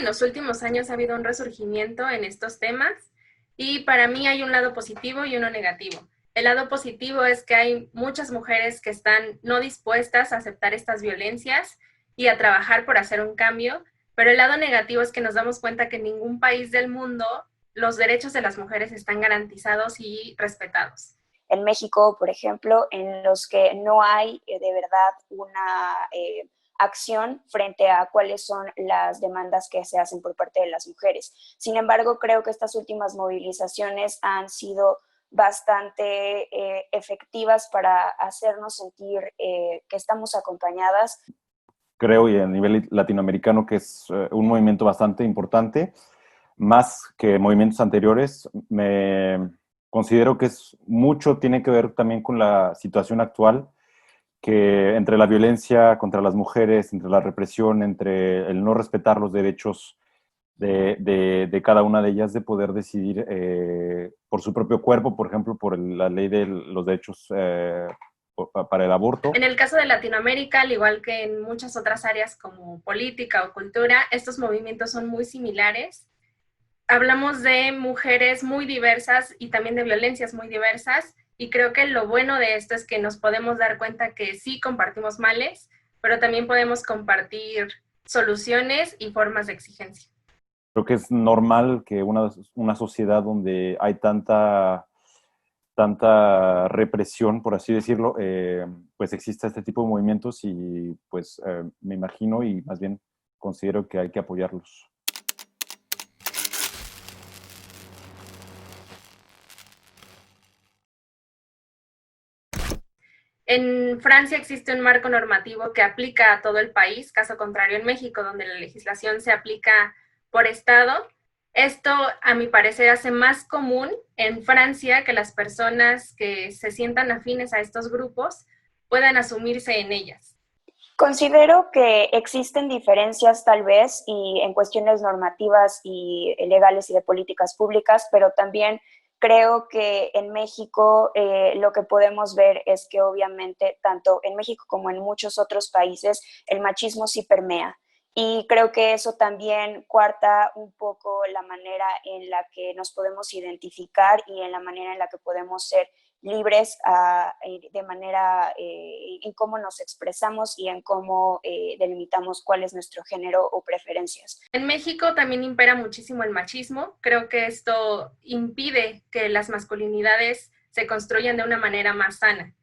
en los últimos años ha habido un resurgimiento en estos temas y para mí hay un lado positivo y uno negativo. El lado positivo es que hay muchas mujeres que están no dispuestas a aceptar estas violencias y a trabajar por hacer un cambio, pero el lado negativo es que nos damos cuenta que en ningún país del mundo los derechos de las mujeres están garantizados y respetados. En México, por ejemplo, en los que no hay de verdad una acción frente a cuáles son las demandas que se hacen por parte de las mujeres. Sin embargo, creo que estas últimas movilizaciones han sido bastante efectivas para hacernos sentir que estamos acompañadas. Creo, y a nivel latinoamericano, que es un movimiento bastante importante, más que movimientos anteriores. Me considero que es mucho, tiene que ver también con la situación actual, que entre la violencia contra las mujeres, entre la represión, entre el no respetar los derechos de cada una de ellas, de poder decidir por su propio cuerpo, por ejemplo, por la ley de los derechos para el aborto. En el caso de Latinoamérica, al igual que en muchas otras áreas como política o cultura, estos movimientos son muy similares. Hablamos de mujeres muy diversas y también de violencias muy diversas, y creo que lo bueno de esto es que nos podemos dar cuenta que sí compartimos males, pero también podemos compartir soluciones y formas de exigencia. Creo que es normal que una sociedad donde hay tanta represión, por así decirlo, pues exista este tipo de movimientos y pues me imagino y más bien considero que hay que apoyarlos. En Francia existe un marco normativo que aplica a todo el país, caso contrario en México, donde la legislación se aplica por estado. Esto, a mi parecer, hace más común en Francia que las personas que se sientan afines a estos grupos puedan asumirse en ellas. Considero que existen diferencias tal vez y en cuestiones normativas y legales y de políticas públicas, pero también creo que en México lo que podemos ver es que obviamente tanto en México como en muchos otros países el machismo sí permea. Y creo que eso también cuarta un poco la manera en la que nos podemos identificar y en la manera en la que podemos ser libres de manera en cómo nos expresamos y en cómo delimitamos cuál es nuestro género o preferencias. En México también impera muchísimo el machismo. Creo que esto impide que las masculinidades se construyan de una manera más sana.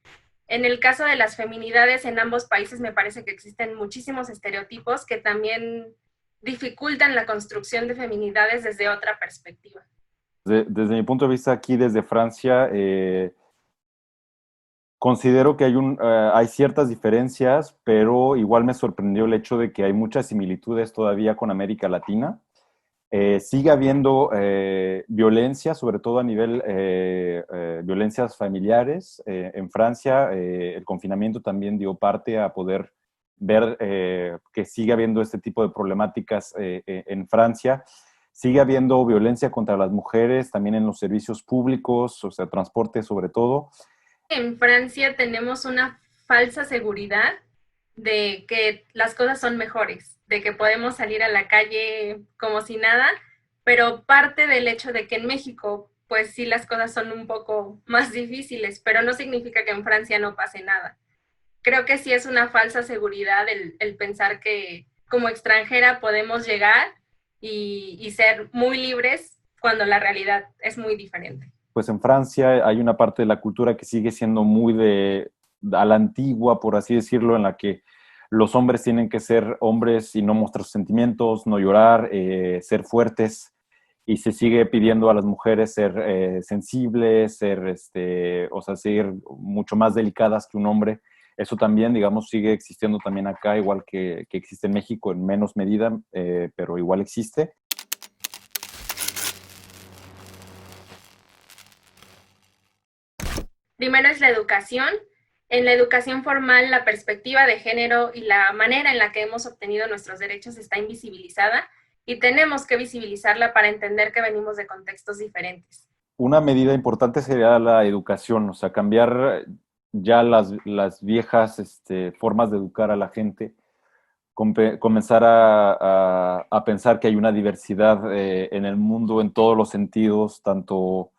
En el caso de las feminidades, en ambos países me parece que existen muchísimos estereotipos que también dificultan la construcción de feminidades desde otra perspectiva. Desde mi punto de vista aquí, desde Francia, considero que hay ciertas diferencias, pero igual me sorprendió el hecho de que hay muchas similitudes todavía con América Latina. Sigue habiendo violencia, sobre todo a nivel violencias familiares. En Francia, el confinamiento también dio parte a poder ver que sigue habiendo este tipo de problemáticas en Francia. Sigue habiendo violencia contra las mujeres, también en los servicios públicos, o sea, transporte sobre todo. En Francia tenemos una falsa seguridad de que las cosas son mejores, de que podemos salir a la calle como si nada, pero parte del hecho de que en México, pues sí, las cosas son un poco más difíciles, pero no significa que en Francia no pase nada. Creo que sí es una falsa seguridad el pensar que como extranjera podemos llegar y ser muy libres cuando la realidad es muy diferente. Pues en Francia hay una parte de la cultura que sigue siendo muy a la antigua, por así decirlo, en la que los hombres tienen que ser hombres y no mostrar sus sentimientos, no llorar, ser fuertes, y se sigue pidiendo a las mujeres ser sensibles, o sea, ser mucho más delicadas que un hombre. Eso también, digamos, sigue existiendo también acá, igual que existe en México en menos medida, pero igual existe. Primero es la educación. En la educación formal, la perspectiva de género y la manera en la que hemos obtenido nuestros derechos está invisibilizada y tenemos que visibilizarla para entender que venimos de contextos diferentes. Una medida importante sería la educación, o sea, cambiar ya las viejas formas de educar a la gente comenzar a pensar que hay una diversidad en el mundo en todos los sentidos, tanto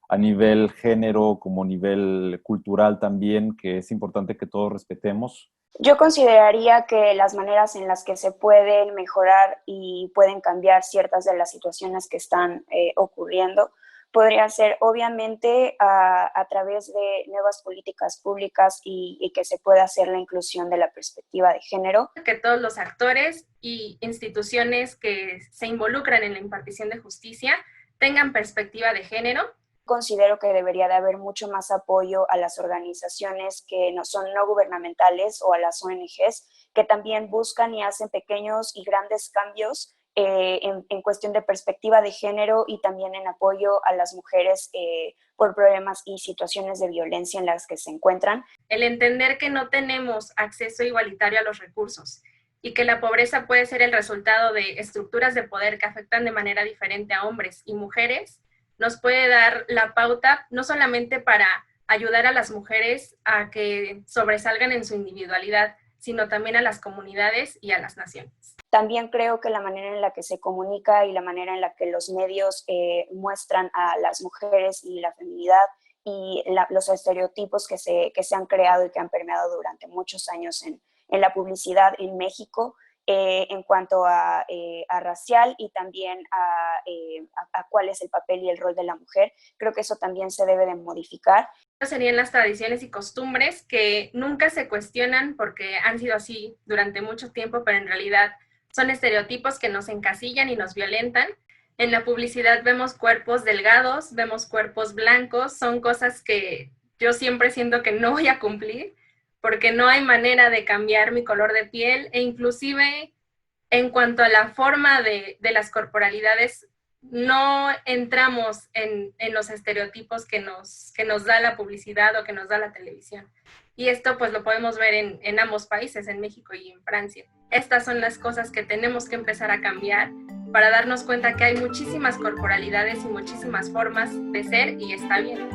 a nivel género como a nivel cultural también, que es importante que todos respetemos. Yo consideraría que las maneras en las que se pueden mejorar y pueden cambiar ciertas de las situaciones que están ocurriendo podría ser obviamente a través de nuevas políticas públicas y que se pueda hacer la inclusión de la perspectiva de género. Que todos los actores y instituciones que se involucran en la impartición de justicia tengan perspectiva de género. Considero que debería de haber mucho más apoyo a las organizaciones que no son no gubernamentales o a las ONGs que también buscan y hacen pequeños y grandes cambios en cuestión de perspectiva de género y también en apoyo a las mujeres por problemas y situaciones de violencia en las que se encuentran. El entender que no tenemos acceso igualitario a los recursos y que la pobreza puede ser el resultado de estructuras de poder que afectan de manera diferente a hombres y mujeres, nos puede dar la pauta no solamente para ayudar a las mujeres a que sobresalgan en su individualidad, sino también a las comunidades y a las naciones. También creo que la manera en la que se comunica y la manera en la que los medios muestran a las mujeres y la feminidad y los estereotipos que se han creado y que han permeado durante muchos años en la publicidad en México, en cuanto a racial y también a cuál es el papel y el rol de la mujer. Creo que eso también se debe de modificar. Serían las tradiciones y costumbres que nunca se cuestionan porque han sido así durante mucho tiempo, pero en realidad son estereotipos que nos encasillan y nos violentan. En la publicidad vemos cuerpos delgados, vemos cuerpos blancos, son cosas que yo siempre siento que no voy a cumplir, porque no hay manera de cambiar mi color de piel, e inclusive en cuanto a la forma de las corporalidades, no entramos en los estereotipos que nos da la publicidad o que nos da la televisión. Y esto pues lo podemos ver en ambos países, en México y en Francia. Estas son las cosas que tenemos que empezar a cambiar para darnos cuenta que hay muchísimas corporalidades y muchísimas formas de ser y está bien.